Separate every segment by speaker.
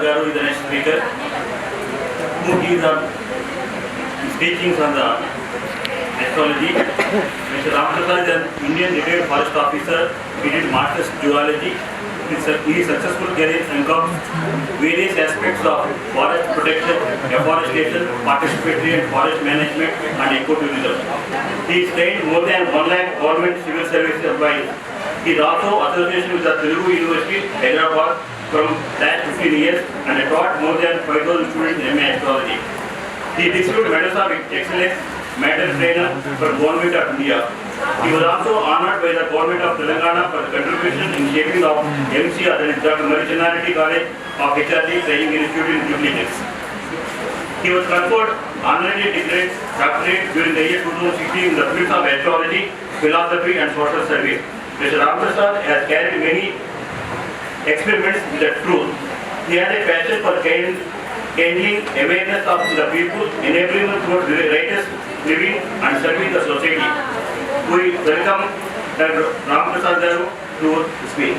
Speaker 1: Garu is the next speaker, who gives the speakings on the astrology. Mr. Ramaprasad is an Indian retired forest officer. He did Masters Zoology. His successful career encompassed various aspects of forest protection, afforestation, participatory and forest management, and ecotourism. He is trained more than 1 lakh government civil service employees. He is also associated with the Telugu University, Hyderabad, from last 15 years and taught more than 5,000 students in MA Astrology. He received medals of excellence, medal trainer for Government of India. He was also honored by the Government of Telangana for the contribution in shaping of MCR, that is Dr. Marichanarity College of HRD Training Institute in Jubilee Hills. He was conferred honorary doctorate during the year 2016 in the fields of astrology, philosophy and social service. Mr. Ramaprasad has carried many experiments with the truth. He has a passion for kindling awareness of the people, enabling them towards the righteous living and serving the society. We welcome Dr. Ramaprasad Garu to speak.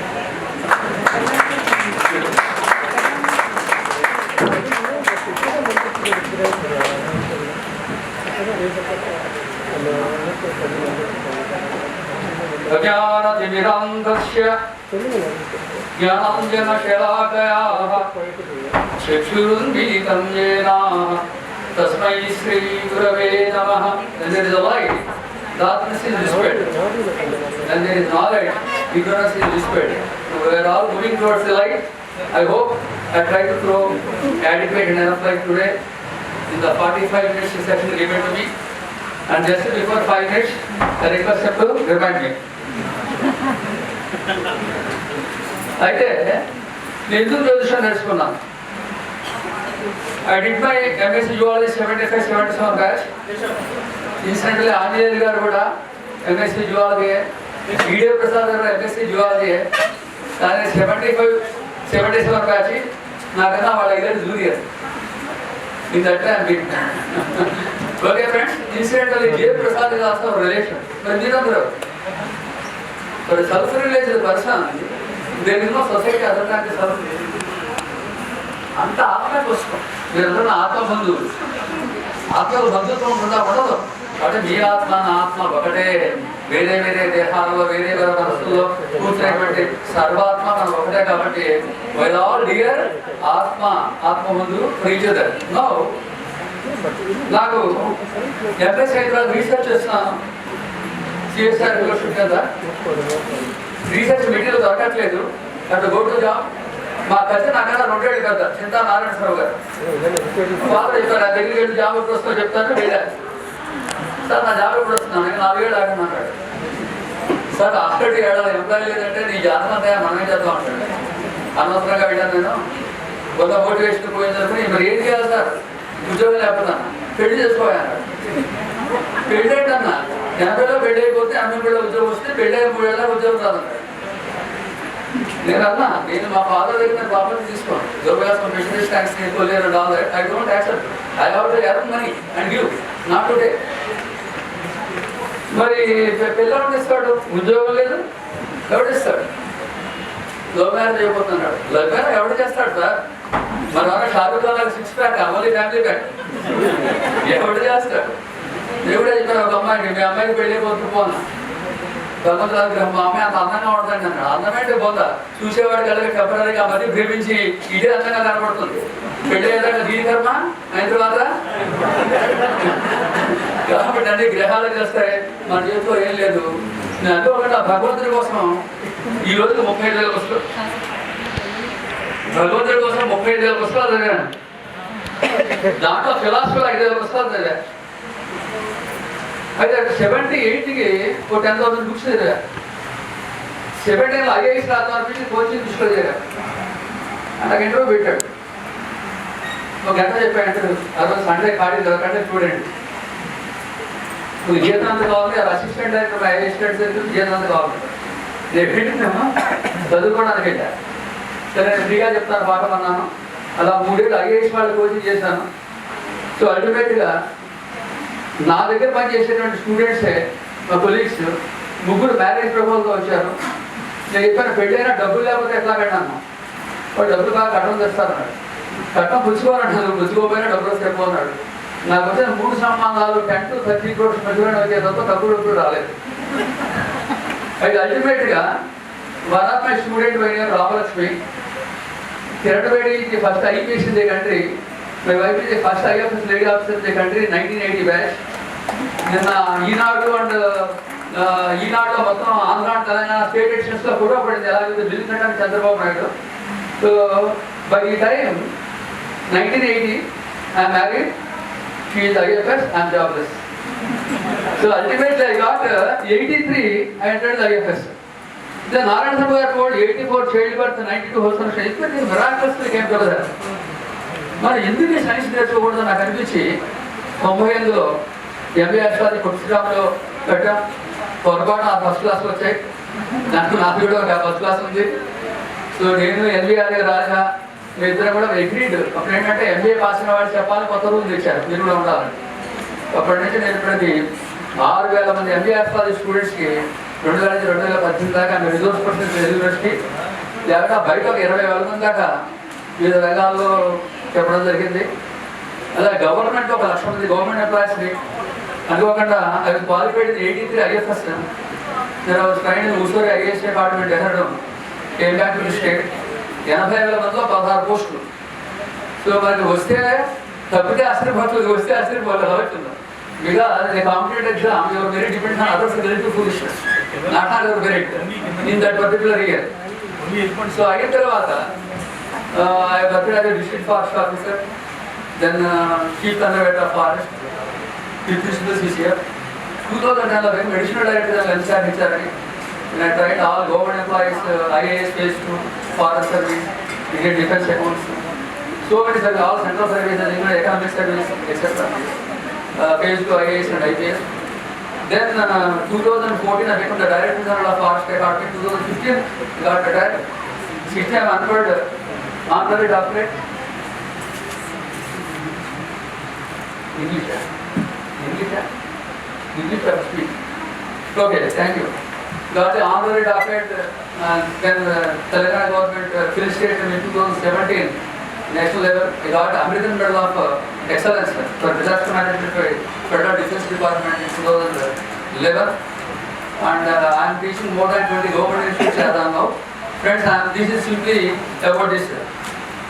Speaker 2: अज्ञानतिमिरान्धस्य ज्ञानाञ्जनशलाकयाः चक्षुरुन्मीलितं येन तस्मै श्रीगुरवे नमः. And there is a light, darkness is dispelled. And there is knowledge, ignorance is dispelled. So we are all moving towards the light. I hope I try to throw adequate and enough light today in the 45 minutes session given to me. And just before 5 minutes, I request you to remind me. అయితే నేను ఎందుకు జ్యోతిషం నేర్చుకున్నాను. I did my MSc Zoology 75-77 batch. Incidentally, Anjaneyulu గారు కూడా MSc Zoology, ఈడే ప్రసాద్ గారు MSc Zoology. కానీ 75-77 బ్యాచ్ నాకన్నా వాళ్ళ 5 years junior. In that time, okay friends, incidentally, J. Prasad is also a relation. But for a self-related person, there is no society other than the self. అంత ఆత్మ పుస్తకం మీరందరూ ఆత్మ బంధువులు. ఆత్మకు బంధుత్వం ఉండదు. అంటే మీ ఆత్మ నా ఆత్మ ఒకటే, వేరే వేరే దేహాలలో వేరే వేరే మనసుల్లో కూర్చునేటువంటి సర్వాత్మ మనం ఒకటే. కాబట్టి వీఆర్ ఆల్ డియర్ ఆత్మబంధు ఫర్ ఈచ్ అదర్. నౌ నాకు ఎంఎస్ హైదరాబాద్ రీసెర్చ్ చేస్తున్నాను. సిఎస్ఆర్ ఫెలోషిప్ కదా, రీసెర్చ్ మెటీరియల్ దొరకట్లేదు. అటు గో టు జాబ్. మా కజిన్ నాకన్నా 2 ఏళ్ళు కదా, చింతా నారాయణరావు గారు. వాళ్ళు చెప్పారు, నా దగ్గరికి వెళ్ళి జాబ్ ఎప్పుడు వస్తుందో చెప్తాను. వెళ్ళాను. సార్ నా జాబ్ ఎప్పుడు వస్తున్నాను, నేను 4 ఏళ్ళు ఆగను అన్నాడు. సార్ ఆల్రెడీ ఏడాది ఎంప్లాయీ లేదంటే నీ జాతకం మనమే చేద్దాం అంటాడు. అనవసరంగా వెళ్ళాను నేను. కొంత మోటివేషన్ పోయిందనుకుని మరి ఏం చేయాలి సార్, ఉద్యోగం లేకపోతే పెళ్లి చేసుకోవాలి. పెళ్ళి ఏంటన్నా, 80లో పెళ్ళి అయిపోతే 80లో ఉద్యోగం వస్తే పెళ్ళి అయ్యే 3 ఏళ్ళ ఉద్యోగం రాదన్నాడు. నేను అన్నా, నేను మా ఫాదర్ దగ్గర నేను ప్రాపర్టీ తీసుకోను. యోగాసం మిషనరీస్ ట్యాక్స్ తీసుకోలేరు. I don't accept. I have to earn money and give, not today. మరి పిల్లలు ఇస్తాడు, ఉద్యోగం లేదు, ఎవడిస్తాడు? లవ్ మ్యారేజ్ అయిపోతున్నాడు. లవ్ మ్యారేజ్ ఎవడు చేస్తాడు సార్? మన Shah Rukh Khan 6 pack, only family pack ఎవడు చేస్తాడు? దేవుడే చెప్పారు ఒక అమ్మాయికి, మీ అమ్మాయికి పెళ్ళి పోతు పోనా భగవంతుడు, మా అమ్మాయి అంత అందంగా ఉంటుందండి అన్నాడు. అందమైతే పోతా, చూసేవాడికి అలాగే టెంపరీగా మరీ భ్రమించి ఇదే అందంగా కనపడుతుంది. పెళ్ళి అయ్యాక దీని కర్మ అయిన తర్వాత కాబట్టి అన్ని గ్రహాలు చేస్తాయి, మన జీవితంలో ఏం లేదు. నేను అంటే ఒకటి భగవంతుడి కోసం ఈ రోజుకి 35,000 పుస్తకాలు, భగవంతుడి కోసం 35,000 పుస్తకాలు చదివాను. దాంట్లో ఫిలాసఫీలో 5,000 పుస్తకాలు చదివా. అయితే 78కి ఒక 10,000 బుక్స్ చదివా. 79లో ఐఏఎస్ రాద్దాం అనిపించి కోచింగ్ తీసుకొని చదివా. నాకు ఇంటర్వ్యూ పెట్టాడు. ఒక గంట చెప్పాడు ఇంటర్వ్యూ. ఆ రోజు సండే ఖాళీ దొరకంటే చూడండి, నువ్వు జీతాంత కావాలి, అసిస్టెంట్ డైరెక్టర్ అసిస్టెంట్ దగ్గర జీతాంత కావాలి. నేను పెట్టిందేమో చదువుకోవడానికి వెళ్ళా. సరే నేను ఫ్రీగా చెప్తాను బాగమన్నాను. అలా 3 ఏళ్ళు ఐఏఎస్ వాళ్ళు కోచింగ్ చేశాను. సో అల్టిమేట్గా నా దగ్గర పనిచేసేటువంటి స్టూడెంట్సే, మా కొలీగ్స్ 3 మ్యారేజ్ ప్రపోజల్తో వచ్చారు. నేను చెప్పాను, పెళ్ళైనా డబ్బులు లేకపోతే ఎట్లా కట్టాను? వాళ్ళు డబ్బులు బాగా కట్టడం తెస్తారన్నాడు. కట్టం పుచ్చుకోవాలంటారు, పుచ్చుకోపోయినా డబ్బులు చెప్పమన్నాడు. నాకు వచ్చిన 3 సంబంధాలు 10 to 30 crores మధ్యలో వచ్చే తప్ప తక్కువ డబ్బులు రాలేదు. అయితే అల్టిమేట్గా one of my student by name Ramalakshmi, Kiratbedi is the first IPS in the country. My wife is the first IFS lady officer in the country in 1980 batch. Then Eenadu and ఈనాడులో మొత్తం ఆంధ్ర అండ్ తెలంగాణ స్టేట్ ఎడిషన్స్లో photo పడింది అలాగే bill కట్టడానికి Chandrababu Naidu. So by ఈ time 1980 I am married, she is IFS, I am jobless. So ultimately I got 83, I entered the IFS. Then Narayan Sabha told 84 childbirth, 92 hospitals. It was miraculously came together. మరి ఎందుకు science నేర్చుకోకూడదు నాకు అనిపించి 98లో MB astrology కొట్టిరాములో పెట్టాం. పొరపాటు ఆ first క్లాస్లో వచ్చాయి, నాకు కూడా ఒక ఫస్ట్ క్లాస్ ఉంది. సో నేను ఎన్బీఆర్ రాజా మీ ఇద్దరు కూడా అగ్రీడ్. అప్పుడు ఏంటంటే ఎంబీఏ పాస్ అయిన వాళ్ళు చెప్పాలి, కొత్త రూల్ తెచ్చారు మీరు కూడా ఉండాలని. అప్పటి నుంచి నేను ఇప్పటికి 6000 మంది ఎంబీ ఆస్ట్రాలజీ స్టూడెంట్స్కి 2000 నుంచి 2018 దాకా ఆమె రిసోర్స్ పర్సన్ యూనివర్సిటీ లేదా బయట ఒక 20,000 మంది దాకా వివిధ రంగాల్లో చెప్పడం జరిగింది. అలాగే గవర్నమెంట్ ఒక 1,00,000 మంది గవర్నమెంట్ ఎంప్లాయీస్ని అనుకోకుండా అవి క్వాలిఫైడ్ 83 IFS. నేను ట్రైన్ ఉసూరి ఐఏఎస్ డిపార్ట్మెంట్ ఎక్కడం కేమ్ బ్యాక్ టు స్టేట్. 80,000 మందిలో 16 పోస్టులు. సో మనకి వస్తే తప్పితే ఆశ్చర్యపోతుంది, వస్తే ఆశ్చర్యపోతుంది అవుతుందా. Because the competitive exam, your merit depends on others' relative foolishness, not on your merit in that particular year. So I get Tarvata, I worked as a district forest officer, then chief conservator of forest, chief principal CCF. 2011, additional director of NCR HRD, and I tried all government employees, IAS phase 2, forest service, Indian defense accounts, so many services, all central services, including economic service, etc. Phase 2 IAS and IPS. Then 2014 I became the Director General of Forest Department. 2015 got retired. 16 I am unpaid honorary doctorate. English I speak. Okay, thank you. Got the honorary doctorate and then Telangana government felicitated me in 2017. National level, I got American Medal of Excellence for Disaster Management by Federal Defense Department in 2011, and I am teaching more than 20 government institutes as of now. Friends, this is simply about this.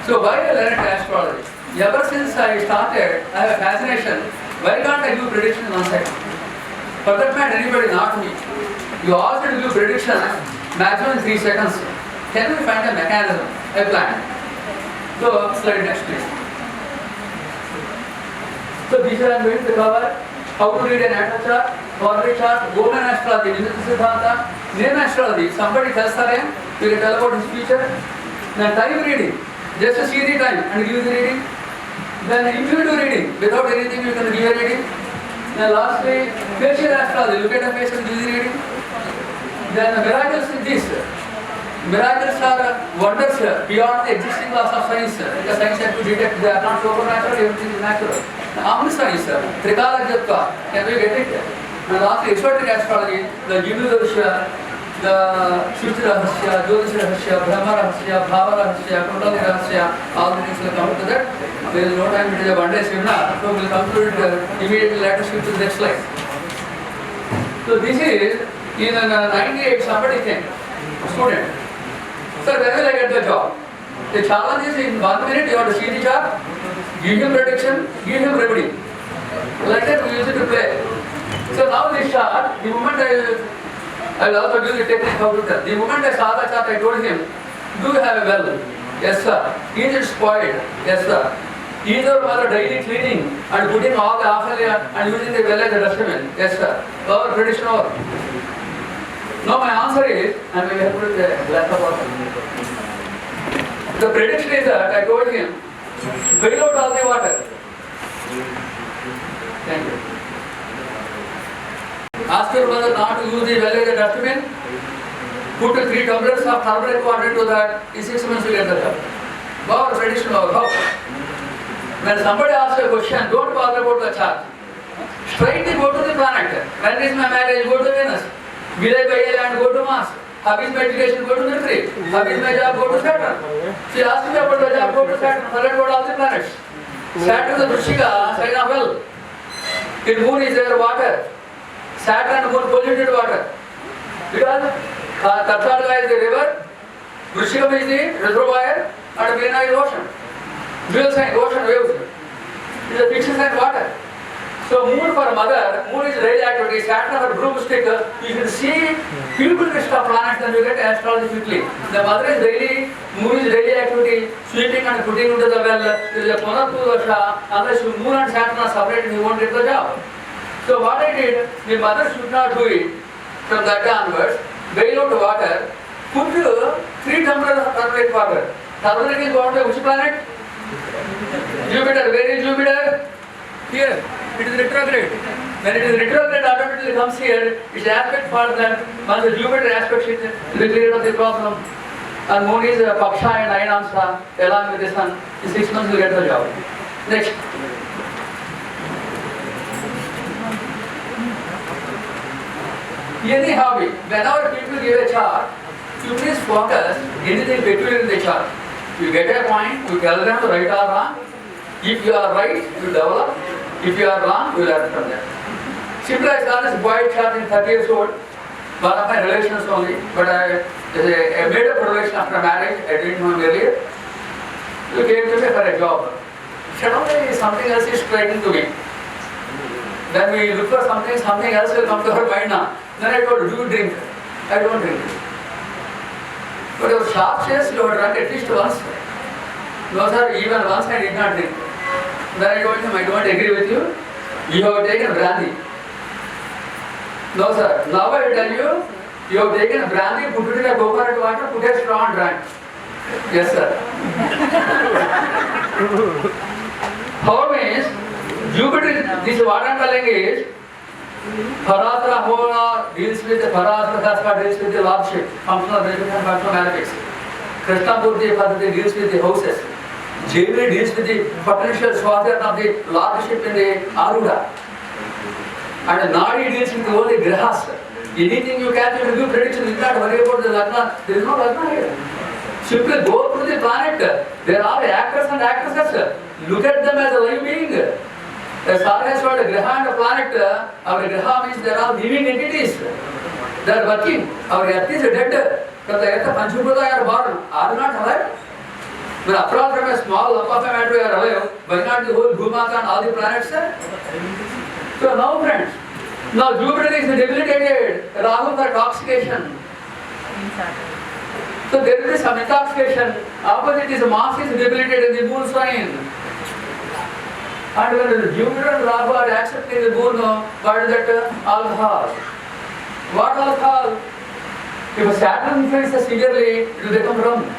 Speaker 2: So why I learned astrology? Ever since I started, I have a fascination. Why can't I do prediction in 1 second? For that matter, anybody, not me. You asked to do prediction maximum 3 seconds. Can we find a mechanism, a plan? So, slide next please. So, these are I am going to cover how to read an natal chart, ordinary chart, woman astrology, Vimita Siddhanta, name astrology. Somebody tells her name, you can tell about his future. Then time reading, just to see the time and give the reading. Then intuitive reading, without anything you can give a reading. Then lastly, facial astrology, look at the face and give the reading. Then miracles is this. Miracles are wonders beyond the existing laws of science. Because science has to detect they are not supernatural, everything is natural. Omni science, Trikalajatva, can we get it? And lastly, esoteric astrology, the Hindu Rahasya, the Shruti Rahasya, Jyotish Rahasya, Brahma Rahasya, Bhava Rahasya, Kundalini Rahasya, all the things will come to that. There is no time, it is a one-day seminar, so we will conclude immediately. Let us skip to the next slide. So this is, in 98, somebody came, student. Sir, when will I get the job? The challenge is in 1 minute you have to see the chart, give him prediction, give him remedy. Like that we use it to play. So now this chart, the moment I will also give the technique how to tell. The moment I saw the chart, I told him, do you have a well? Yes sir. Is it spoiled? Yes sir. Either was a daily cleaning and putting all the offal and using the well as a dustbin? Yes sir. Our prediction over. Now my answer is, and we have put the glass of water. The prediction is that I told him, bail out all the water. Thank you. Ask your brother not to use the well as a dustbin. Put 3 tumblers of turmeric water into that. In 6 months you get the job. Our prediction over. How? When somebody asks a question, don't bother about the chart. Straightly go to the planet. When is my marriage? Go to Venus. Will I buy a land? Go to Mars. How is my education? Go to military. How is my job? Go to Saturn. She asked me about the job. Go to Saturn. Forget about all the planets. Saturn is the Vrishika, sign of well. In moon is there water. Saturn and moon polluted water. Because Tathagata is the river, Vrishika is the reservoir, and Veena is ocean. Dual sign, ocean waves. It is a fixed sign water. So moon for mother, moon is radioactivity, Saturn for broomstick. You can see people list of planets and you get astrology quickly. The mother is daily, moon is radioactivity, sweeping and putting into the well. There is a Ponattu dosha. Unless moon and Saturn are separated, you won't get the job. So what I did, the mother should not do it. From that day onwards, bail out water, put 3 tumblers of turmeric water. Turmeric is bound by which planet? Jupiter. Where is Jupiter? Here. It is retrograde. When it is retrograde, automatically comes here. Its aspect falls then. Once the Jupiter aspect is the clear of the problem. And moon is Paksha and Ayanamsa along with the sun. In 6 months you get the job. Next. Any hobby. Whenever people give a chart, you please focus anything peculiar in the chart. You get a point, you tell them right or wrong. If you are right, you develop. If you are wrong, you learn from them. Simply I saw this boy chart in 30 years old. One of my relations only, but I made a relation after marriage. I didn't know him earlier. He came to me for a job. Suddenly something else is striking to me. Then we look for something, something else will come to our mind now. Then I told, do you drink? I don't drink. But your sharp says you have drunk at least once. No sir, even once I did not drink. Then I told him, I don't agree with you. You have taken brandy. No sir, now I tell you, you have taken brandy, put it in a coconut water, put a straw and drank. Yes sir. How means, Jupiter, this what I am telling is, Paratra Hola deals with the Paratra Tattva deals with the lordship, functional benefit and functional mathematics. Krishnamurti Padhati deals with the houses. Jaimini deals with the potential swadhyana of the lordship in the Aruda. And Nadi deals with all the grahas. Anything you can do, give prediction, you cannot worry about the Lagna. There is no Lagna here. Simply go through the planet. There are actors and actresses. Look at them as a living being. As far as what a graha and a planet, our graha means there are living entities. They are working. Our earth is dead. From the earth, Panchubhuta are born. Are not alive? When apart from a small lump of matter we are alive, why not the whole Bhumaka and all the planets? So now friends, now Jupiter is debilitated. Rahu for toxication. So there is some intoxication. Opposite is Mars is debilitated in the moon sign. And when Jupiter and Rahu are accepting the moon, what is that? Alcohol. What alcohol? If a Saturn influences severely, it will become rum.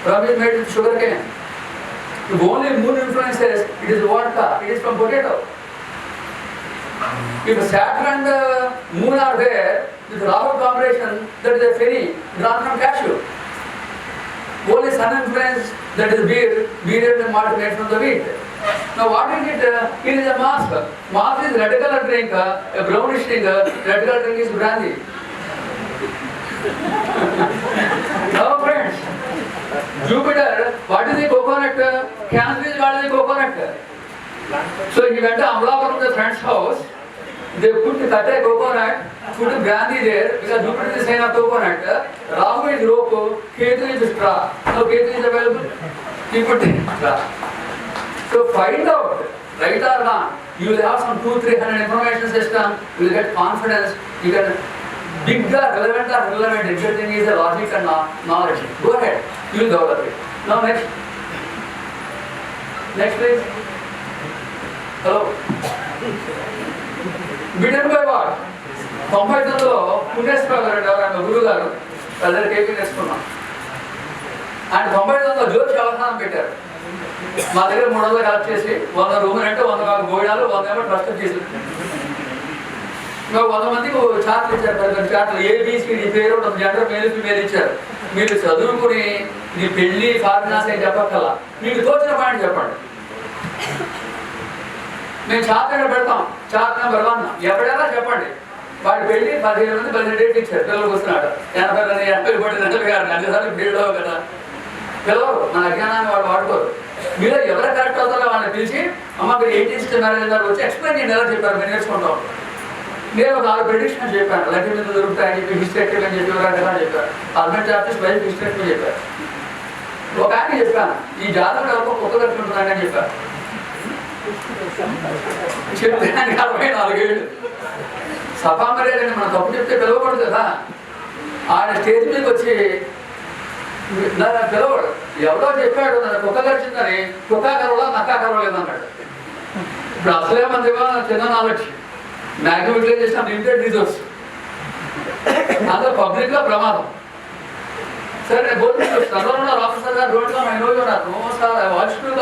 Speaker 2: Rum is made with sugar cane. If only moon influences, it is vodka. It is from potato. If Saturn and moon are there, with Rahu combination, that is a ferry drawn from cashew. Only sun influence, that is beer. Beer is malt made from the wheat. Now what is it? It is a mask. Mask is red color drink, a brownish drink. Red color drink is brandy. Now friends, Jupiter, what is the coconut? Cancer is what is the coconut? So he went to Amlapuram, the friend's house. They cut a coconut, put brandy there, because Jupiter is the sign of coconut. Rahu is rope, Ketu is straw. Now Ketu is available. He put in straw. So find out, right or wrong, you will have some 200-300 information system, you will get confidence, you can, big or relevant, everything is a logic and knowledge. Go ahead, you will develop it. Now next. Next please. Hello. Beaten by what? 99లో పుణ్యేశ్వర గారు ఆయన గురువు గారు అందరు KP నేర్చుకున్నాం. ఆయన 99లో జ్యోతి అవధానం పెట్టారు. మా దగ్గర 300 కలెక్ట్ చేసి 100 రూములు అంటే 100 గోడాలు 100 ఏమో ట్రస్ట్ చేసి ఇంకా 100 మందికి చార్ట్లు ఇచ్చారు. పెద్ద చార్ట్లు ఏబిసిడి పేరు జెండర్ మేలు ఫీమేల్ ఇచ్చారు. మీరు చదువుకుని నీ పెళ్లి ఫార్ములాస్ అని చెప్పక్కల్లా మీకు తోచిన పాయింట్ చెప్పండి. మేము చార్ట్ ఎక్కడ పెడతాం, చార్ట్ నెంబర్ 1 ఎవడైనా చెప్పండి. వాడి పెళ్లి 15 మంది 10 డేట్లు ఇచ్చారు. పిల్లలకు వస్తున్నాడు 80 పడింది అన్నిసార్లు ఫీల్డ్ కదా. పిల్లలు మన అజ్ఞానాన్ని వాళ్ళు వాడుకోరు. మీరు ఎవరు కరెక్ట్ అవుతారో వాళ్ళని పిలిచి అమ్మ మీరు 18th మ్యారేజ్ గారు వచ్చి ఎక్స్ప్లెయిన్ చేయండి ఎలా చెప్పారు మేము నేర్చుకుంటాం. నేను ఒక 6 ప్రెడిక్షన్ చెప్పాను. లక్కీ మీద దొరుకుతాయని చెప్పి హిస్టరీ అని చెప్పి కదా చెప్పారు. గవర్నమెంట్ ఆఫీస్ బయట హిస్టరీ చెప్పారు. ఒక ఆయన చెప్పాను ఈ జాతకుడు ఎవరికో కొత్త ఖర్చు ఉంటుందని అని చెప్పారు. చెప్తే 44 ఏళ్ళు సభా మర్యాదని మనం తప్పు చెప్తే పిలవకూడదు కదా. ఆయన స్టేజ్ మీదకి వచ్చి పిలవడు. ఎవరో చెప్పాడు నన్ను కుక్క ఖర్చుందని, కుక్క కరవలా నక్కా కరవలేదన్నాడు. ఇప్పుడు అసలే మంది చిన్న knowledge maximum utilization of limited resource, అందులో పబ్లిక్లో ప్రమాదం. సరే నేను బోర్డు చదవను ఆఫీసర్ గారు రోడ్డు ఆయన రోజు ఉన్నారు వాచ్మెన్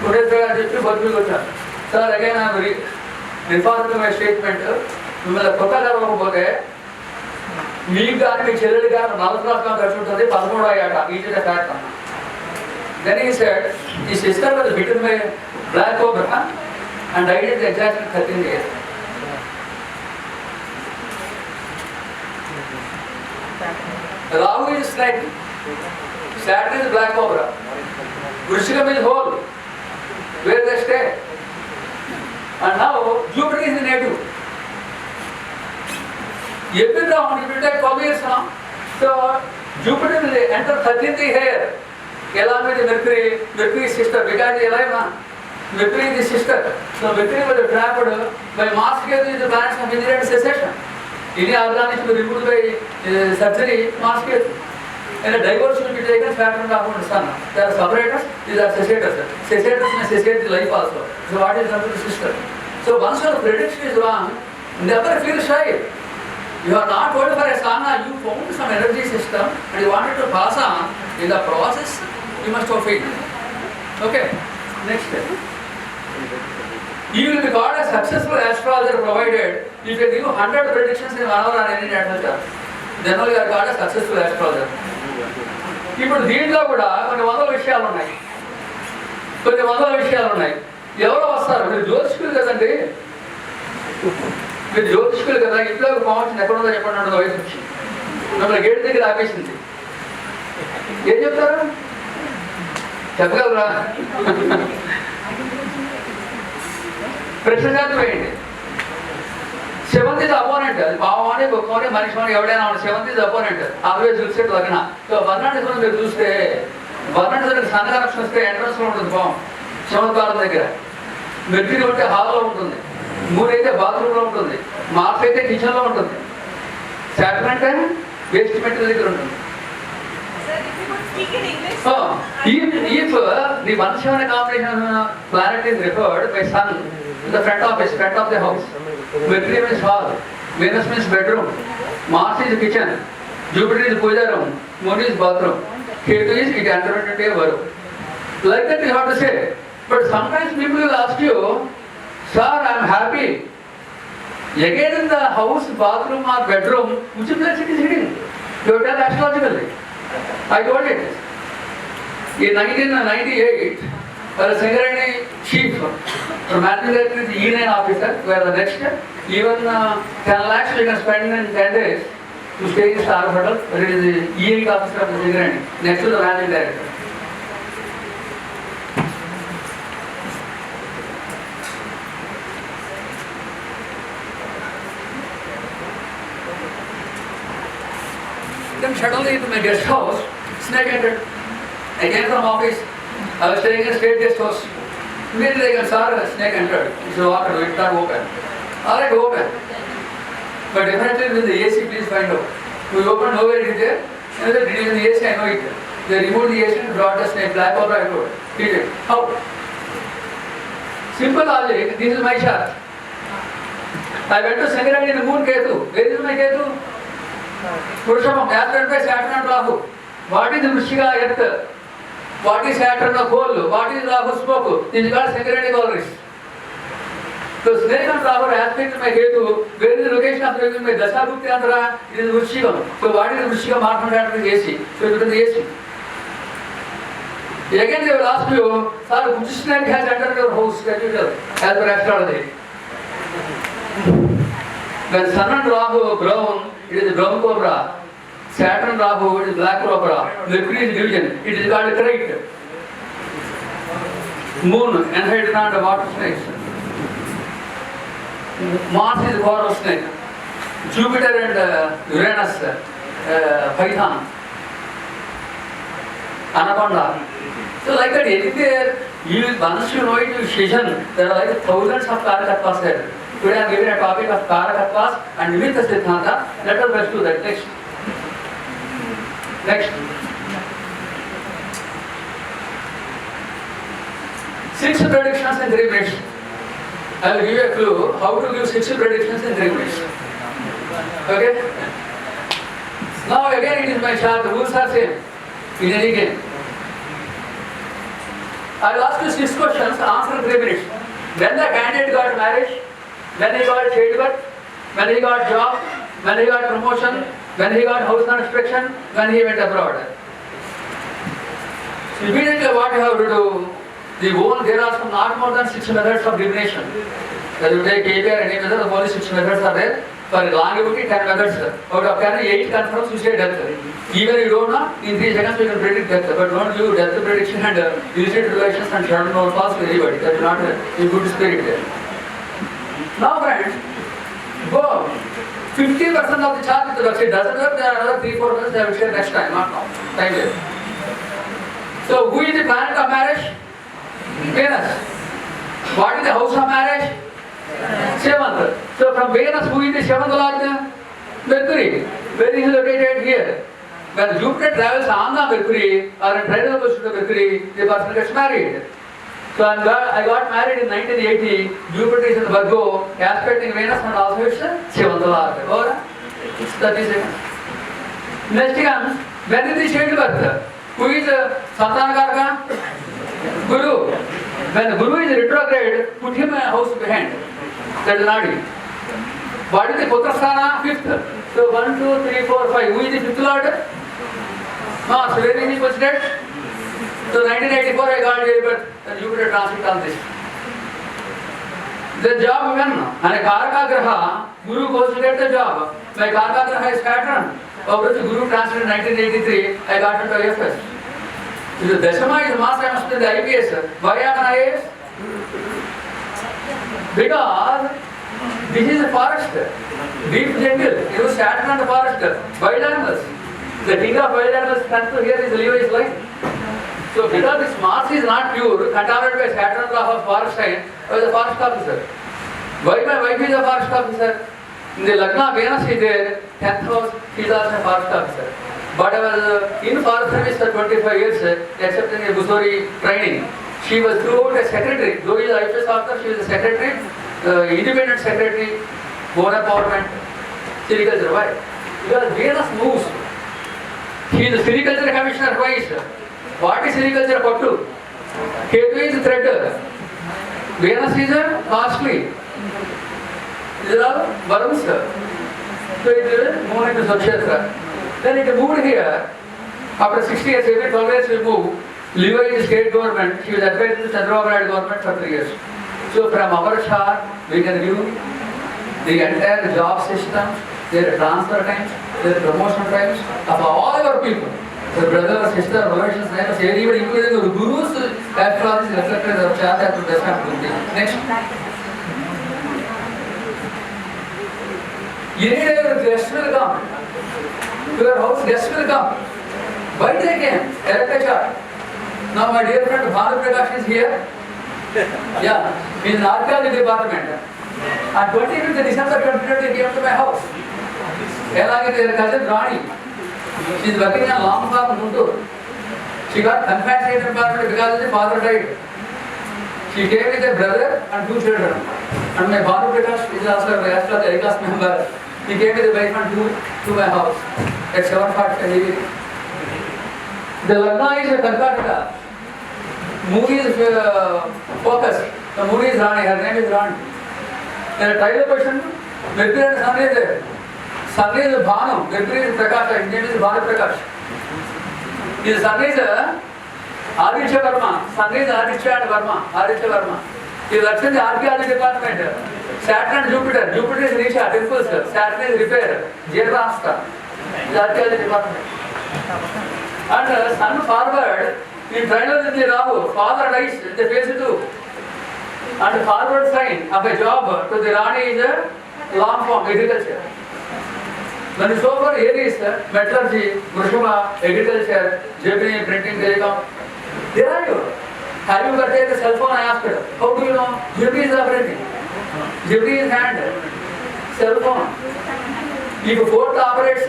Speaker 2: ప్రొడక్టర్ గారు చెప్పి బతుకులు వచ్చారు. Sir again reform my statement, మిమ్మల్ని కొత్త కలవకపోతే మీకు కానీ మీ చెల్లెలు కానీ 4 రాష్ట్రాలు ఖర్చు ఉంటుంది 13వ ఏట ఈజీ ఫ్యాక్ట్ అన్న. Then he said he sister was bitten by black cobra and I did exactly 13 days. Rahu is snake, Saturn is black cobra, Vrishikam is whole, where they stay. And now Jupiter is the native. Every round it will take 12 years now. So Jupiter will enter 13th here, along with Mercury. Mercury is sister because he is alive now. Mercury is the sister. So Mercury was trapped by Mars. Is the planets of engineered secession. Any organ is removed by surgery, Mars. And a divorce will be taken Saturn of the Sun. There are separators, these are cessators. Cessators may cessate the life also. So what is done to the system? So once your prediction is wrong, never feel shy. You are not told for a sana, you found some energy system and you wanted to pass on. In the process, you must have faith. Okay, next step. You will be called a successful astrologer provided if you give 100 predictions in 1 hour on any natural chart. Then only you are called a successful astrologer. ఇప్పుడు దీంట్లో కూడా కొన్ని వందల విషయాలు ఉన్నాయి. ఎవరో వస్తారు, మీరు జ్యోతిష్కులు కదండి, మీరు జ్యోతిష్కులు కదా, ఇంట్లో కావాల్సింది ఎక్కడ ఉందో చెప్పండి అంటుంది వయసు వచ్చి మిమ్మల్ని గేట్ దగ్గర ఆపేసింది. ఏం చెప్తారు చెప్పగలరా? ప్రశ్నజాతి వేయండి. సెవెంత్ ఇస్ అపోనెంట్, అది భావాన్ని గొప్పని మనిషిని ఎవడైనా seventh is opponent always looks at లగ్న. సో వర్ణాన్ని మీరు చూస్తే వర్ణాన్ని దగ్గర సన్న కనెక్షన్ వస్తే ఎంట్రన్స్ లో ఉంటుంది భావం శివద్వారం దగ్గర. మెర్క్యూరీ ఉంటే హాల్లో ఉంటుంది, మూన్ అయితే బాత్రూమ్ లో ఉంటుంది, మార్స్ అయితే కిచెన్ లో ఉంటుంది, సాటర్న్ అంటే వేస్ట్ మెటీరియల్ దగ్గర ఉంటుంది. If the Vanshana combination planet is referred by Sun in the front of the house, Mercury means hall, Venus means bedroom, Mars is kitchen, Jupiter is puja room, Moon is bathroom, Ketu is it entered into a world. Like that you have to say. But sometimes people will ask you, sir, I am happy. Again in the house, bathroom or bedroom, which place it is hitting? You have done astrologically. I told it. In 1998, Singareni chief from Management E9 officer, where the next even 10 lakhs you can spend in 10 days to stay in Star Hotel, where it is the E8 officer of the Singareni, next to the managing director. Then suddenly into my guest house, snake entered. I came from office. I was staying in a state guest house. Immediately I saw a snake entered. He said, "Walk, it can't open." All right, open. But definitely with the AC, please find out. We opened, nowhere it is there. And they did in the AC, I know it. They removed the AC and brought the snake, black cobra, I told. He did. How? Simple logic. This is my chart. I went to Singareni in the moon Ketu. Where is my Ketu? Purusham, Saturn by Saturn and Rahu. What is the Vrishika earth? What is Saturn the coal? What is Rahu smoke? This is called Singareni calories. So snake and Rahu aspect of my Ketu. Where is the location of my Dasagupta Andhra? It is Vrishika. So what is the Vrishika mark from that is AC? So it is the AC. Again they will ask you, sir, which snake has entered your house? As per astrology. When Sun and Rahu are brown, it is brown cobra. Saturn Rahu, it is black cobra. Mercury is division, it is called crate. Moon, enhydron and water snakes. Mars is coral snake. Jupiter and Uranus, python. Anaconda. So like that, anywhere, once you know it, you session, there are like thousands of Karakattvas there. Today I am giving a topic of Karakattvas and Nimitya Siddhanta. Let us rush to that. Next. Next. 6 predictions in 3 minutes. I will give you a clue how to give 6 predictions in 3 minutes. Okay? Now again it is my chart. The rules are same in any game. I will ask you 6 questions, answer in 3 minutes. When the candidate got marriage, when he got childbirth, when he got job, when he got promotion, when he got house construction, when he went abroad. Immediately what you have to do, there are some not more than 6 methods of divination. Whether you take AP or any method, only 6 methods are there. For longevity, 10 methods. Out of 10, 8 confirms you say death. Even you don't know, in 3 seconds you can predict death. But don't do death prediction and illicit relations and short no pass with anybody. That is not a good spirit there. Now friends, go. 50% of the chart is the worksheet. Doesn't work, there are another 3-4 minutes I will share next time, not now. Time there. So who is the planet of marriage? Venus. What is the house of marriage? 7th. So from Venus, who is the 7th lord? Mercury. Where is he located? Here. When Jupiter travels on the Mercury or in tidal position of Mercury, the person gets married. So I got married in 1980. Jupiter is in Virgo, aspecting Venus and also it's 7th lord. Or 30 seconds. Next comes, when is the childbirth? Who is Santanakaraka? Guru. When the Guru is retrograde, put him in a house behind. That is Nadi. What is the Putrasthana? 5th. So 1, 2, 3, 4, 5. Who is the 5th lord? Mars. Where is he posited? So 1984 I got childbirth. Jupiter transit on this. The job when and a Karaka Graha, Guru goes to get the job. My Karaka Graha is Saturn. Over the Guru transit in 1983, I got into IFS. The Dashama is Mars, I must be the IPS. Why am I IAS? Because this is a forest, deep jungle. It was Saturn and the forest, wild animals. The king of wild animals comes to here is Levi's line. So because this Mars is not pure, contaminated by Saturn of forest sign, I was a forest officer. Why my wife is a forest officer? In the Lagna, Venus is there, 10th house, she is also a forest officer. But I was in forest service for 25 years, except in a Busori training. She was throughout a secretary. Though she is IPS officer, she was a secretary, independent secretary, bone empowerment, sericulture. Why? Because Venus moves. She is the sericulture commissioner twice. What is sericulture? Pattu. Ketu is thread. Venus is costly. These are all worms. So it will move into Sakshetra. Then it moved here. After 60 years, every 12 years we move. Levi is state government. She was advised to Chandrababu government for 3 years. So from our chart, we can view the entire job system, their transfer times, their promotion times of all our people. The brother, sister, relations, neighbors, everybody, including the gurus, astrology is reflected in our chart after the rest. Next. You need a guest will come. To your house, guest will come. Why they came? Erect a chart. Now my dear friend Bhanu Prakash is here. Yeah, he is in archaeology department. On 25th December 2020 he came to my house. Along with her cousin Rani. She is working on long farm Guntur. She got compensated department because the father died. She came with her brother and 2 children. And my Bhanu Prakash is also a astrology class member. He came with a wife and 2 to my house at 7:45 evening. The Lagna is a Karnataka. Movie is focus. The movie is Rani. Her name is Rani. In a tidal position, Mercury and Sun is there. Sun is Bhanu. Mercury is Prakash. His name is Bhanu Prakash. His Sun is Aditya Verma. Sun is Aditya and Verma. Aditya Verma. He works in the archaeology department. Saturn and Jupiter. Jupiter is Risha, temples. Saturn is repair, Jayarasta. That is the department. And sun forward, in triangle in the Rahu, father dies in the phase 2. And forward sign of a job to the Rani is a long form, agriculture. When it's over, Aries, metallurgy, Vrishama, agriculture, Gemini, printing, telecom. There are you. Have you got a cell phone? I asked her. How do you know? Gemini is operating. Gemini is hand. Cell phone. If 4th operates,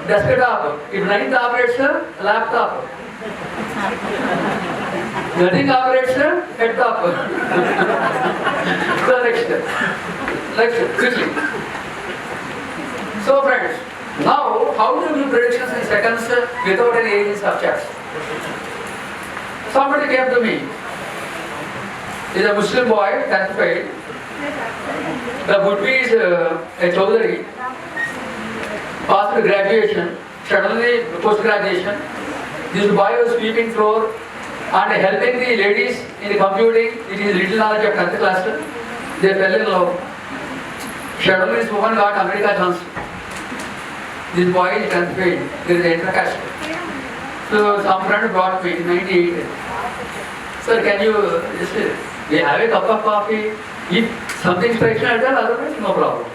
Speaker 2: desktop. If 9th operates, laptop. Nothing operates, headtop. So next, quickly. So friends, now how do you do predictions in seconds without any agents of charts? Somebody came to me. He's a Muslim boy, 10th grade. The would-be is a Chaudhary. Passed graduation, suddenly post-graduation. This boy was sweeping floor and helping the ladies in the computing. It is little knowledge of 10th class. They fell in love. Suddenly this woman got America chance. This boy is 10th grade. There is an intercaste. So some friend brought me in 98. Sir, can you just we have a cup of coffee? If something strikes me, I tell, otherwise no problem.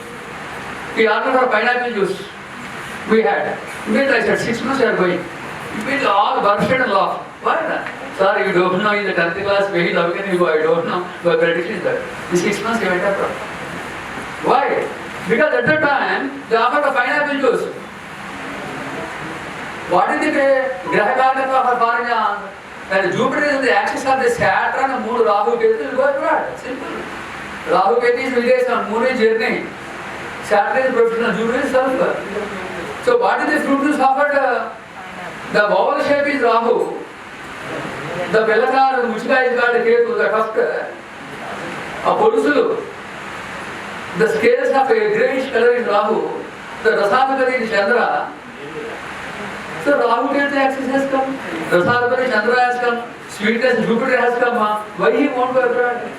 Speaker 2: We asked for pineapple juice. We had. Immediately I said, 6 months you are going. Immediately all bursted and laughed. Why not? Sir, you don't know in the 10th class, very how can you go? I don't know. My prediction is that. In 6 months he went up. Why? Because at that time, they offered a pineapple juice. What is the Grahakarna of Farjan? And Jupiter is on the axis of the Saturn and Moon, Rahu, Ketu will go abroad. Simple. Rahu, Ketu is Videsha, Moon is journey. Saturn is professional, Jupiter is self. So what is the fruit juice offered? The vowel shape is Rahu. The Belakar, Muchika is called Ketu, the first. A Purusulu. The scales of a greyish color is Rahu. The Rasadhikari is Chandra. So Rahu Ketu axis has come. Rasadhikari Chandra has come. Sweetness Jupiter has come. Why he won't go abroad?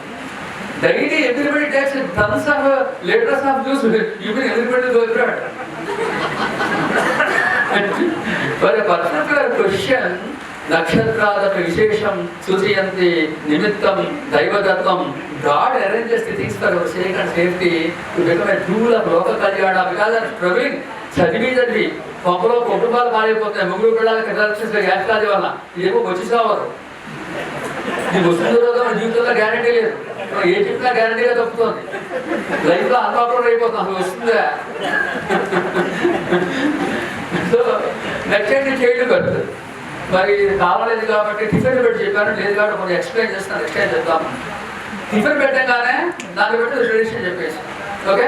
Speaker 2: Daily everybody takes tons of liters of juice. You mean everybody go abroad? For a particular question, Nakshatra, Vishesham, Suchiyanti, Nimittam, Daivadatam, God arranges the things for our sake and safety to become a tool of Loka Kalyana. Because they are struggling, Sadhvi, Popolo, Potubal, Maripote, Mugru Pala, Kadarchis, Yashka Javana, Yego Bochisavar. The Muslim Jutala guarantee, Egypt guarantee of the Life the Anapro Repota was there. So, next time the child got మరి కావాలేదు కాబట్టి tiffin పెట్టి చెప్పాను లేదు కాబట్టి కొంచెం explain చేస్తాను explain చేద్దాము tiffin పెట్టగానే దాన్ని బట్టి ట్రెడిషన్ చెప్పేసి ఓకే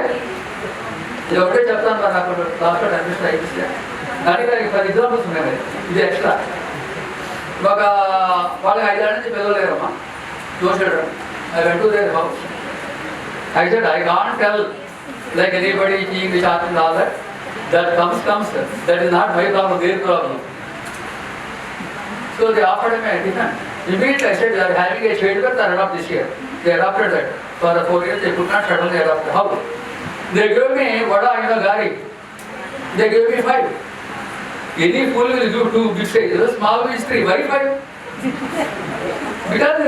Speaker 2: ఇది ఒకటే చెప్తాను మరి నాకు లాస్ట్లో అడ్మిషన్ అయిపోతే కానీ ఫర్ ఎగ్జాంపుల్స్ ఉన్నాయి ఇది ఎక్స్ట్రా ఒక వాళ్ళకి 5 ఏళ్ళ నుంచి పిల్లలు లేరమ్మా చూసాడు I went to their house I said I can't tell like anybody eating the chaat and all that comes that is not my problem their problem. So they offered him a different. Immediately I said they are having a childbirth, they adopt this year. They adopted that. For the 4 years they could not suddenly adopt. How? They gave me vada in a gari. They gave me 5. Any fool will give 2 big sizes, small is 3. Why 5? Because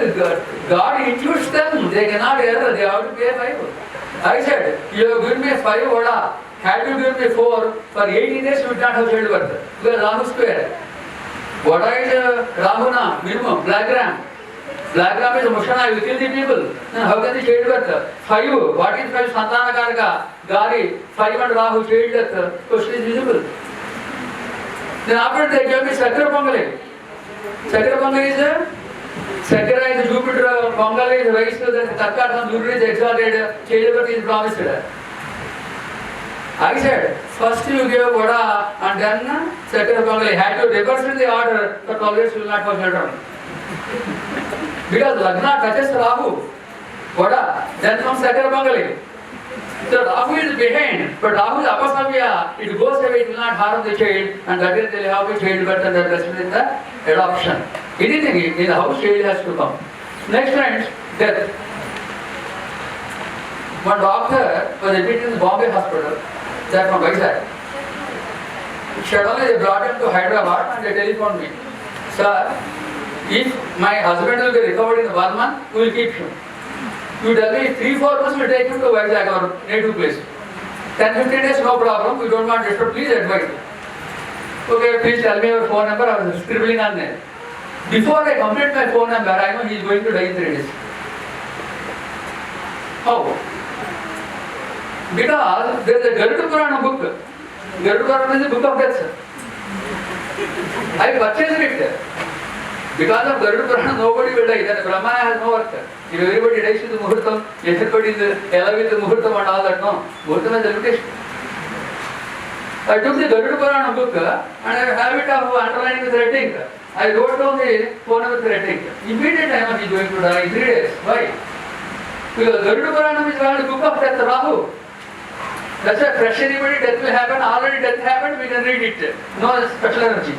Speaker 2: God includes them. They cannot err. They have to pay 5. I said, you have given me 5 vada. Had you given me 4, for 18 days you would not have childbirth. Because Rahu square. What is Rahuna? Minimum, black ram. Black ram is a Mushana, you will kill the people. Then how can the child birth? 5. What is 5? Santana Karaka, Gari, 5 and Rahu child death. Question is visible. Then after they gave me Sakra Pongali. Sakra Pongali is a Sakra is Jupiter, Pongali is rice, then Takka Jupiter is exalted, child birth is promised. I said, first you give vada and then second Pongali. Had you reversed the order, for 12 years you will not have children. Because Lagna touches Rahu, vada, then comes second Pongali. So Rahu is behind, but Rahu is apasavya. It goes away, it will not harm the child, and that is they will have a child birth and the rest is the adoption. Anything in the house, child has to come. Next friends, death. One doctor was admitted in the Bombay hospital, they are from Vizag. Suddenly they brought him to Hyderabad and they telephoned me. Sir, if my husband will be recovered in 1 month, we will keep him. You tell me 3-4 months we will take him to Vizag, our native place. 10-15 days, no problem, we don't want disturb, please advise me. Okay, please tell me your phone number, I was scribbling on there. Before I complete my phone number, I know he is going to die in 3 days. How? Because there is a Garuda Purana book. Garuda Purana is a book of death. I purchased it. Because of Garuda Purana, nobody will die. Then Brahmana has no work. If everybody dies with the Muhurtam, everybody is alive with the Muhurtam and all that, no. Muhurtam is a limitation. I took the Garuda Purana book and I have a habit of underlining with red ink. I wrote down the phone number with red ink. Immediate time he is going to die in 3 days. Why? Because Garuda Purana is called book of death, Rahu. That's why fresh anybody death will happen. Already death happened, we can read it. No special energy.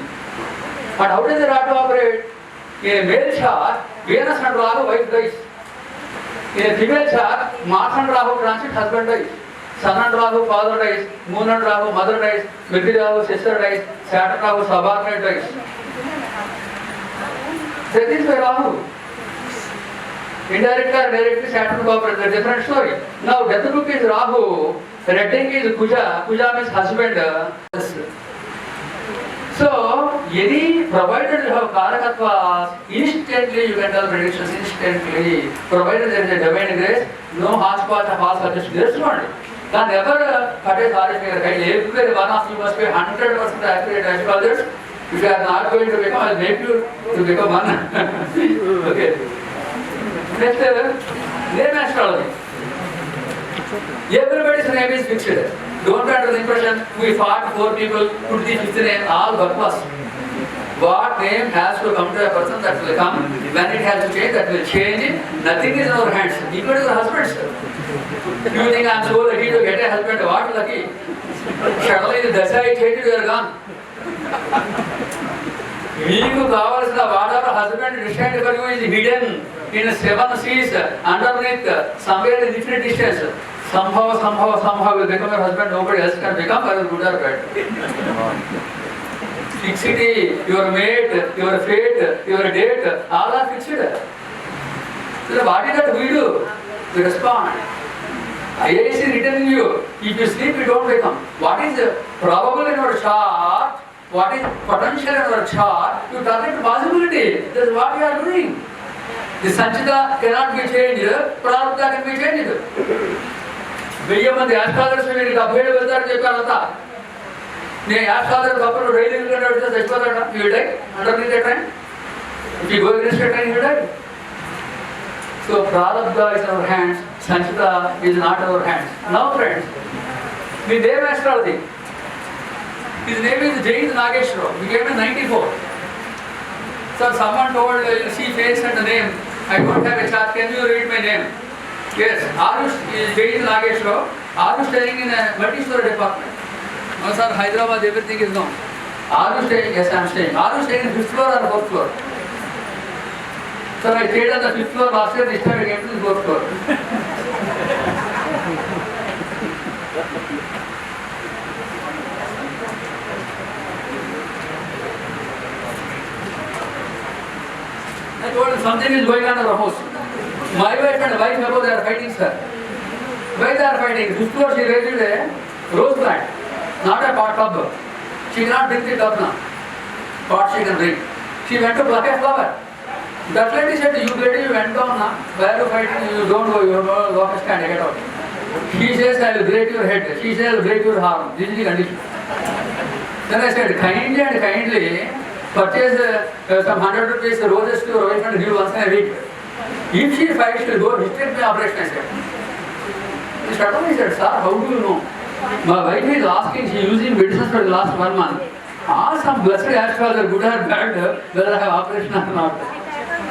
Speaker 2: But how does the Rahu operate? In a male chart, Venus and Rahu, wife dies. In a female chart, Mars and Rahu transit, husband dies. Sun and Rahu, father dies. Moon and Rahu, mother dies. Mercury Rahu, sister dies. Saturn Rahu, subordinate dies. That is why Rahu. Indirectly or directly, Saturn operates. A different story. Now, death book is Rahu. Red ink is Kuja. Kuja means husband. So, provided you have Karakatva, instantly you can tell predictions, instantly. Provided there is a divine grace, no hodgepodge of all suggestions. There is one. Can never cut a sorry figure. Everywhere one of you must be 100% accurate astrologers. If you are not going to become, I will make you to become one. Okay. Next, name astrology. Everybody's name is fixed. Don't be under the impression we fought 4 people, put the 5th name, all purpose. What name has to come to a person, that will come. When it has to change, that will change. Nothing is in our hands, including the husbands. You think I am so lucky to get a husband, what lucky? Suddenly the dasha I changed, you are gone. Meeku kavalsina whatever husband destined for you is hidden in 7 seas, underneath, somewhere in different distance. Somehow will become your husband, nobody else can become, whether good or bad. Fixity, your mate, your fate, your date, all are fixed. So what is that we do? We respond. IAS is written in you. If you sleep, you don't become. What is probable in your chart, what is potential in your chart, you turn it to possibility. That is what you are doing. The Sanchita cannot be changed, Prarabdha can be changed. వెయ్యి మంది astrologers వీరికి 77 వెళ్తారని చెప్పారంతా. నేను astrologer అప్పుడు రైలు వెళ్ళినట్టు చచ్చిపోతాడా? You die underneath a train. If you go against a train, you die. So ప్రారబ్ధ ఇస్ అవర్ హ్యాండ్స్, సంచిత is not our hands. Now friends, the name astrology. His name is Jayant Nageshwar. He came in 94. So someone told, see face and the name. I don't have a chart. Can you read my name? Yes. Arush is Jayant Nageshwar. Arush staying in a multi-story department. No sir, Hyderabad everything is gone. Arush staying, yes I am staying. Arush staying in 5th floor or 4th floor? Sir, I stayed on the 5th floor last year. This time I came to the 4th floor. I told him something is going on in our house. My wife and wife above, they are fighting, sir. Why they are fighting? 5th floor she raised a rose plant, not a pot tub. She cannot drink the tub now. Pot she can drink. She went to pluck a flower. That lady said, you lady, you went down now. Why are you fighting? You don't go, you walk a stand, get out. She says, I will break your head. She says, I will break your arm. This is the condition. Then I said, kindly and kindly purchase some 100 rupees roses to your wife and give once in a week. If she fights, she will go hysterectomy operation, I said. He suddenly said, sir, how do you know? My wife is asking, she is using medicines for the last 1 month. Ask some blessed astrologer, good or bad, whether I have operation or not.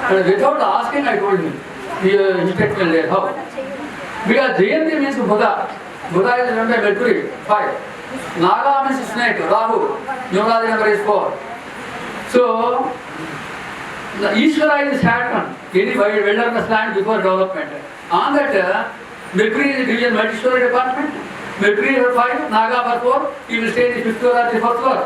Speaker 2: But without asking, I told him, hysterectomy there. How? Because Jayanti means Buddha. Buddha is remember Mercury, 5. Naga means snake, Rahu. Numerology number is 4. So, the Ishvara is Saturn. Any builder must land before development. On that, Mercury is division multi-story apartment. Mercury for 5, Naga for 4. He will stay in the 5th floor or the 4th floor.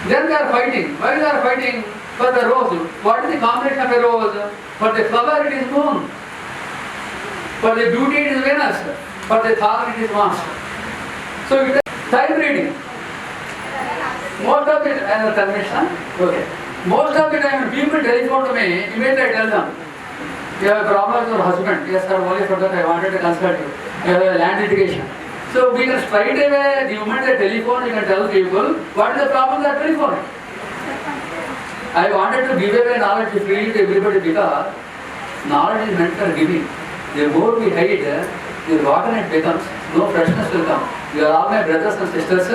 Speaker 2: Then they are fighting. Why they are fighting? For the rose. What is the combination of a rose? For the flower it is moon. For the beauty it is Venus. For the thorn it is Mars. So it is time reading. Most of it, I have convention. Okay. Most of the time people telephone to me, immediately I tell them, you have a problem with your husband. Yes sir, only for that I wanted to consult you. You have a land litigation. So we can straight away, the moment they telephone, you can tell people what is the problem they are telephoning. I wanted to give away knowledge freely to everybody because knowledge is meant for giving. The more we hide, the rotten it becomes, no freshness will come. You are all my brothers and sisters.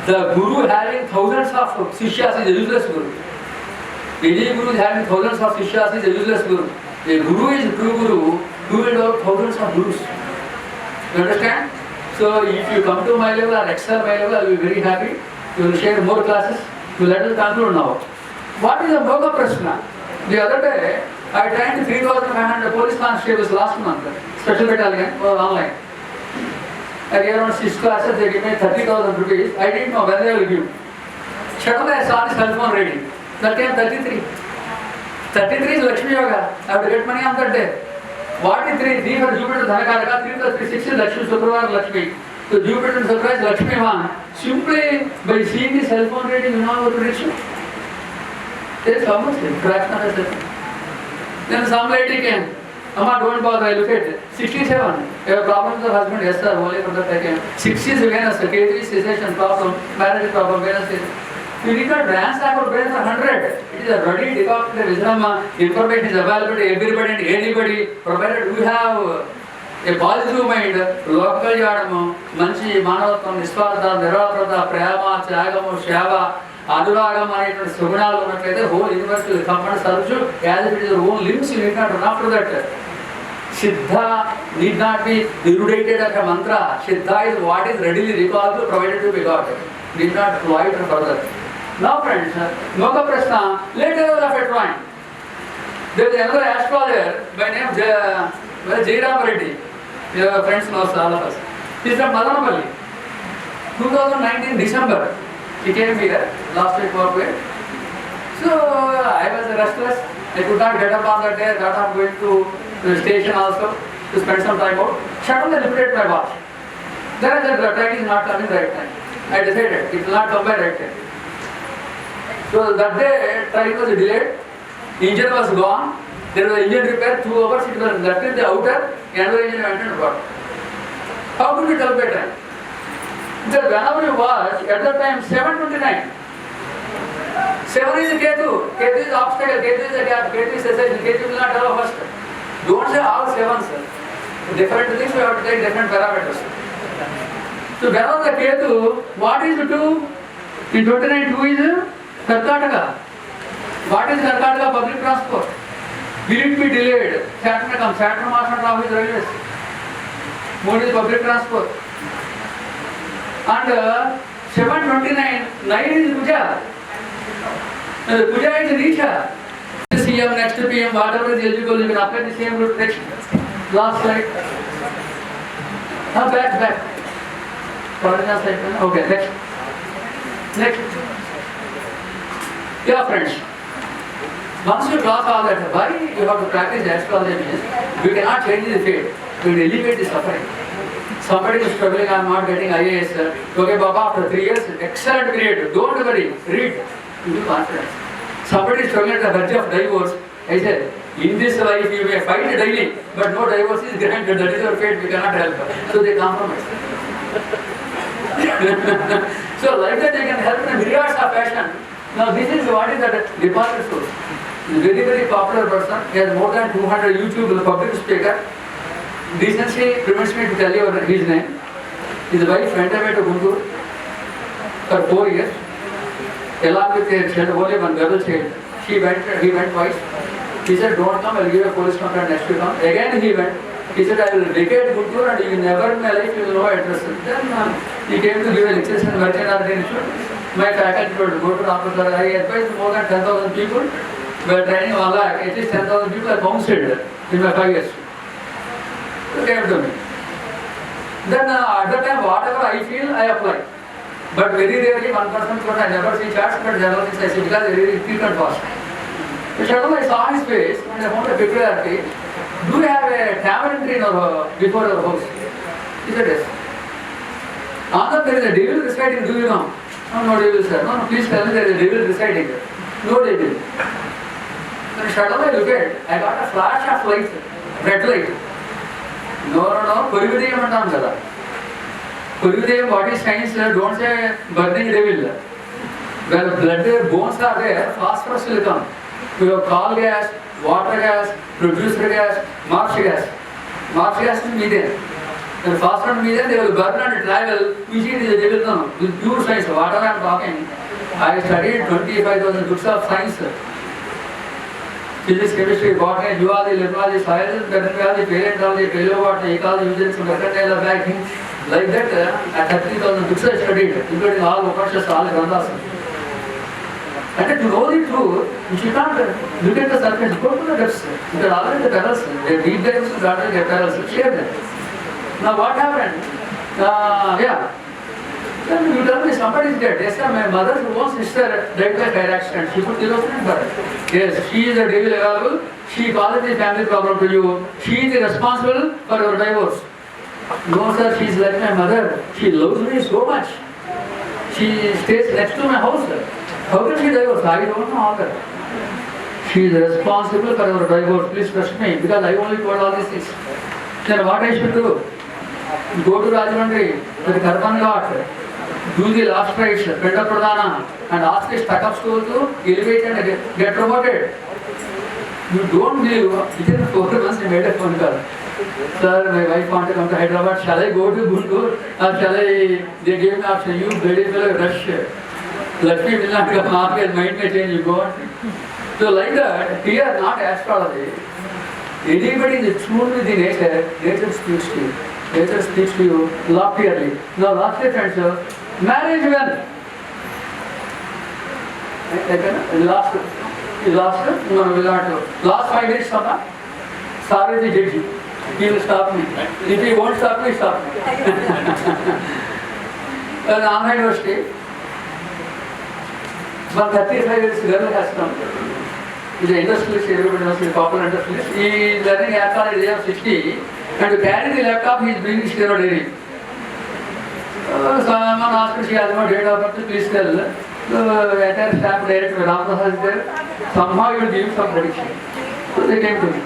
Speaker 2: The guru having thousands of sishyas is a useless guru. Any guru having thousands of sishyas is a useless guru. A guru is a true guru who will have thousands of gurus. You understand? So if you come to my level or excel my level, I will be very happy. You will share more classes. You let us conclude now. What is the Moga Prashna? The other day, I trained 3,500 police constables last month, special battalion online. I gave around 6 classes, they gave me 30,000 rupees. I didn't know when they will give. Suddenly I saw the cell phone reading. That came 33. 33 is Lakshmi Yoga. I have to get money on that day. What is 3? 3 for Jupiter Dhanakaraka, 3 plus 3, 6 is Lakshmi Sukravar Lakshmi. So Jupiter and Sukra is Lakshmi one. Simply by seeing the cell phone reading, you know how to reach it. There is almost a fraction of a second. Then some lady came. Amma, don't bother, I look at it. 67. You have a problem with your husband? Yes sir, only for that I came. 60 is Venus, K3 is cessation problem, marriage problem, Venus is. You need not ransack our brain for 100. It is a ready decocted wisdom. Information is available to everybody and anybody, provided we have a positive mind, local yadamu, manchi, manavatvam, niswartha, nirvaprata, prema, tyagamu, shava, anuragam అనేటువంటి సుగుణాలు ఉన్నట్లయితే whole universe will come and serve you as if it is your own limbs. You need not run after that. Siddha need not be erudited as a mantra. Siddha is what is readily recalled, provided to be got. Need not loiter further. Now friends, Moga Prashna, later of a drawing. There is another astrologer by name Jairam Reddy. Your friends know all of us. He is from Madanapalli. 2019 December, he came here last week or week. So I was restless. I could not get up on that day. Thought of going to the station also to spend some time out. Suddenly I looked at my watch. Then I said the train is not coming right time. I decided it will not come by right time. So that day train was delayed. Engine was gone. There was an engine repair. 2 hours it was left in the outer. Another engine went and got. How could you tell by time? Because whenever you watch, at that time 7:29. 7 is a Ketu. Ketu is obstacle. Ketu is a gap. Ketu is cessation. Ketu will not allow first. Don't say all 7s. Different things we have to take different parameters. So whenever the Ketu, what is the 2? In 29, 2 is Karnataka. What is Karnataka? Public transport. Will it be delayed? Saturn comes. Saturn Master Travel is railways. Mode is public transport. And 7:29, 9 is Puja. Puja is Risha. CM, next PM, whatever is eligible, you can apply the same route next. Last slide. Back. Okay, next. Yeah, friends. Once you cross all that, why you have to practice astrology means we cannot change the fate. We will alleviate the suffering. Somebody is struggling, I am not getting IAS. Okay, Baba, after 3 years, excellent grade. Don't worry, read. You do confidence. Somebody is struggling at the verge of divorce. I said, in this life you may fight daily, but no divorce is granted. That is your fate, we cannot help. So they compromise. So like that they can help in myriads of fashion. Now this is what is that departed source. Very, very popular person. He has more than 200 YouTube public speaker. Decency prevents me to tell you his name. His wife went away to Guntur for 4 years. Along with their child, only one girl child. He went twice. He said, don't come, I will give a police complaint next week. Again he went. He said, I will vacate Guntur and you never in my life you will know address. Then he came to give a lecture in Virgin Institute. My faculty would go to Ramapur. I advised more than 10,000 people. We are training 1 lakh, at least 10,000 people are counseled in my 5 years. They came to me. Then at that time, whatever I feel, I apply. But very rarely, one person could I never see charts, but generally I see because very frequent fast. So suddenly I saw his face and I found a peculiarity. Do you have a tavern in your, before your house? He said yes. Another, there is a devil residing, do you know? No, no devil, sir. No, no, please tell me there is a devil residing. No devil. Then suddenly I look at, I got a flash of light, red light. No, Purvideyam antam kada. Purvideyam, what is science? Don't say burning devil. When blood bones are there, phosphorus will come. We have coal gas, water gas, producer gas, marsh gas. Marsh gas is methane. When phosphorus and methane, they will burn and travel. We see it is a devil. No, with pure science. Whatever I am talking, I studied 25,000 books of science. Physics, chemistry, botany, zoology, limnology, science, bacteriology, paleontology, paleobotany, ecology, physics, mercantile, banking, like that. At 30,000 books I studied, including all Upanishads, all Granthas. And to know the truth, you should not look at the surface, go to the depths. There are already the perils, the deep dives, there are the perils, share them. Now what happened? Then you tell me somebody is dead. Yes, sir, my mother's own sister died by fire accident. She put kerosene in her. Yes, she is a devil available. She causes the family problem to you. She is responsible for your divorce. No, sir, she is like my mother. She loves me so much. She stays next to my house. How can she divorce? I don't know how that. She is responsible for your divorce. Please trust me, because I only told all these things. Then what I should do? Go to Rajahmundry, to the Karpan Ghat, do the last rites, Penda Pradhana, and ask a stuck-up stool to elevate and get promoted. You don't believe, within 4 months I made a phone call. Sir, my wife wants to come to Hyderabad. Shall I go to Guntur? Or shall I? They gave me option. You bloody fellow, rush. Lakshmi will not come. Our mind may change. You go. So like that, here not astrology. Anybody is tuned with the nature, nature speaks to you. Nature speaks to you loftier. Now, lastly, friends, marriage when? Last 5 minutes, sorry, the judge. He will stop me. If he won't stop me, stop me. An Andhra University, 35 years girl has come. He's an industrialist, everybody knows he's a popular industrialist. He is learning aircon at the age of 60, and to carry the laptop, he is bringing steroid. Someone asked me, she has no date of birth, please tell. The entire staff director, Ramprasad is there. Somehow you will give some prediction. So they came to me.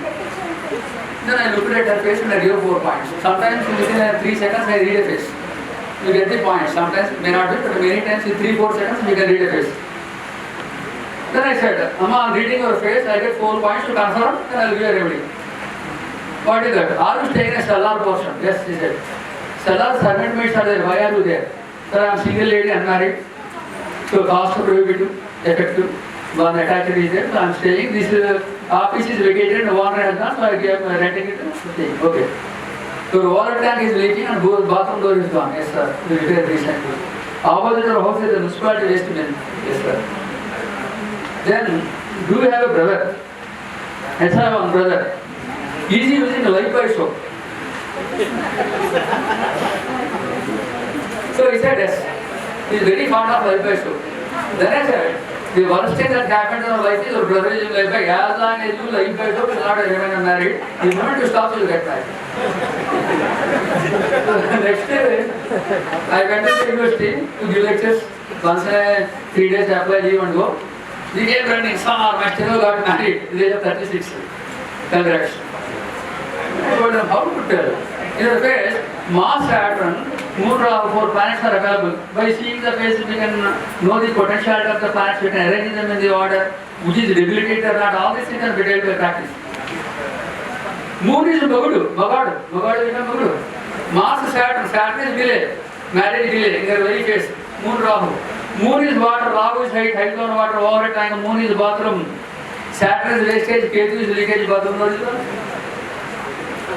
Speaker 2: Then I looked at her face and I gave 4 points. Sometimes within 3 seconds I read a face. You get the point. Sometimes it may not be, but many times in 3-4 seconds you can read a face. Then I said, Amma, I'm reading your face, I get 4 points to confirm, then I will give a remedy. What is that? Are you staying in a cellar portion? Yes, he said. Cellar servant maids are there. Why are you there? Sir, I am single lady, unmarried. So cost prohibitive, effective. One attached is there, so I am staying. This office is vacated, no one has not, so I am renting it. Okay. So water tank is leaking and bathroom door is gone. Yes, sir. We repaired recently. Opposite your house is a municipality waste bin. Yes, sir. Then, do you have a brother? Yes, I have one brother. Is he using a Lifebuoy soap? So he said yes. He is very fond of Lifebuoy soap. Then I said, the worst thing that happened in our life is your brother is using Lifebuoy. As long as you Lifebuoy soap, you will not remain unmarried. The moment you stop, you will get married. So next day, I went to the university to give lectures. Once in 3 days, I apply, leave and go. He came running, son, my steno got married at the age of 36. Congrats. I told him, how to tell? In the face, Mars, Saturn, Moon, Rahu, 4 planets are available. By seeing the faces, we can know the potentiality of the planets, we can arrange them in the order, which is regulated or not. All these things are detailed by practice. Moon is Magudu, Magadu is Magudu. Mars, Saturn, Saturn is delay, marriage delay in their very face. Moon, Rahu. Moon is water, Rahu is height, height on water, over a time, Moon is bathroom, Saturn is wastage, Ketu is leakage, bathroom.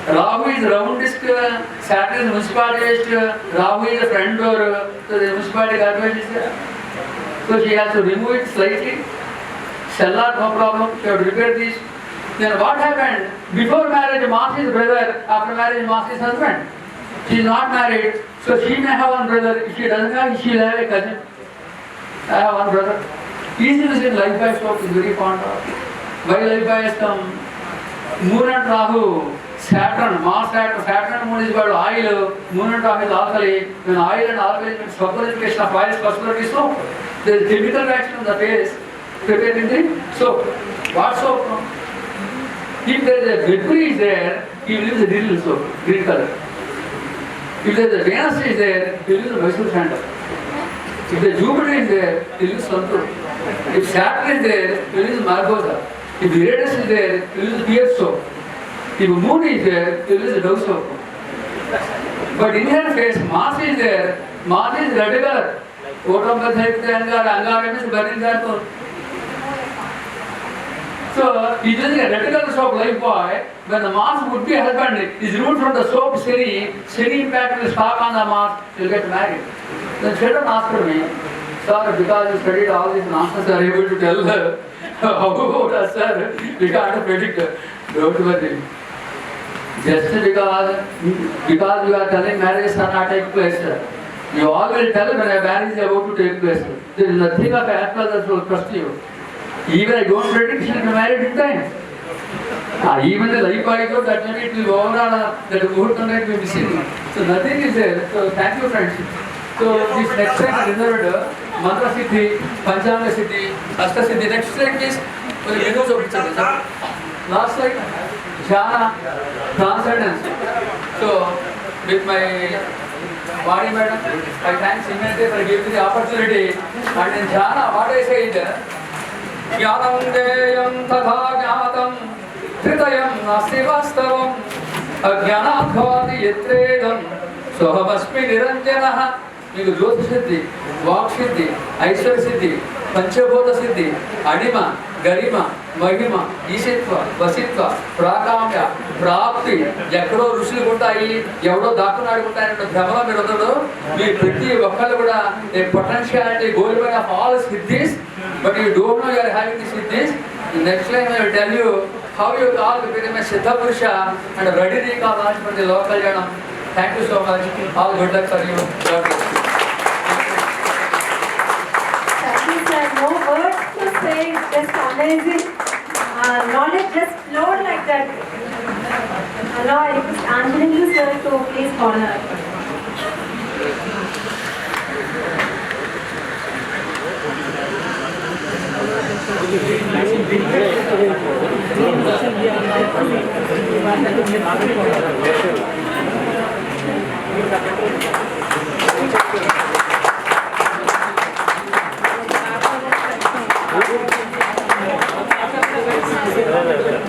Speaker 2: Rahu is round disc, Saturn is municipality waste, Rahu is a front door, so the municipality garbage is there. So she has to remove it slightly, Sell out, no problem. You have to repair this. Then what happened? Before marriage, Mars is brother. After marriage, Mars is husband. She is not married, so she may have one brother. If she doesn't have, she will have a cousin. I have one brother. Easy to say life by soap is very fond of. Why life by some Moon and Rahu, Saturn, Mars, Saturn and Moon is called oil. Moon and Rahu is alkali. When oil and alkali means vaporization of oil is possible to soap. There is chemical reaction on the face prepared in the soap. What soap? If there is a Mercury is there, he will use a little soap, green color. If there is a Venus is there, he will use a Mysore sandal. If the Jupiter is there, he will use Santur. If Saturn is there, he will use Margosa. If Uranus is there, he will use Pierce soap. If Moon is there, he will use a Dove soap. But in her case, Mars is there. Mars is red color. Angar means burning charcoal. So, he is using a red color soap life boy. When the Mars would be a husband is removed from the soap Shani impact will stop on the Mars, he will get married. Then Shaitan asked me, sir, because you studied all these nonsense, are you able to tell her how about us, sir? We can't predict. Don't worry. Just because you are telling marriages are not taking place, you all will tell when a marriage is about to take place. There is nothing of apple that will trust you. Even I don't predict she will be married in time. Even the life I go, that maybe it will go over that wood connect will be missing. So nothing is there. So thank you, friends. So this next slide I reserved Mantra Siddhi, Panchanga Siddhi, Ashta Siddhi. Next slide is videos of each other. Last slide, Jhana, Transcendence. So with my body madam, I thank Simante for giving me the opportunity. And in Jhana, what I say is Jnanam deyam tatha jnatam Hridayam nasti vastavam Ajnanat bhavati yatredam Sohamasmi niranjanaha. మీకు జ్యోతి సిద్ధి, walk సిద్ధి, ఐశ్వర్య సిద్ధి, పంచభూత సిద్ధి, అణిమ, గరిమ, మహిమ, ఈశిత్వ, వసిత్వ, ప్రాకామ్య, ప్రాప్తి, ఎక్కడో ఋషులు ఉంటాయి, ఎవడో దాక్కునాడు ఉంటాయన్న భ్రమలో మీరు ఉండదు. మీ ప్రతి ఒక్కళ్ళు కూడా a potentiality goal of all siddhis, but you don't know you are having the siddhis. Next time I will tell you how you all become a Siddha Purusha and ready to call for the local janam. Thank you so much. All good luck for you. God bless you.
Speaker 3: Thank you, sir. No words to say. Just amazing. Knowledge just flowed like that. Hello, I request Anjali sir to please honor.
Speaker 4: Gracias.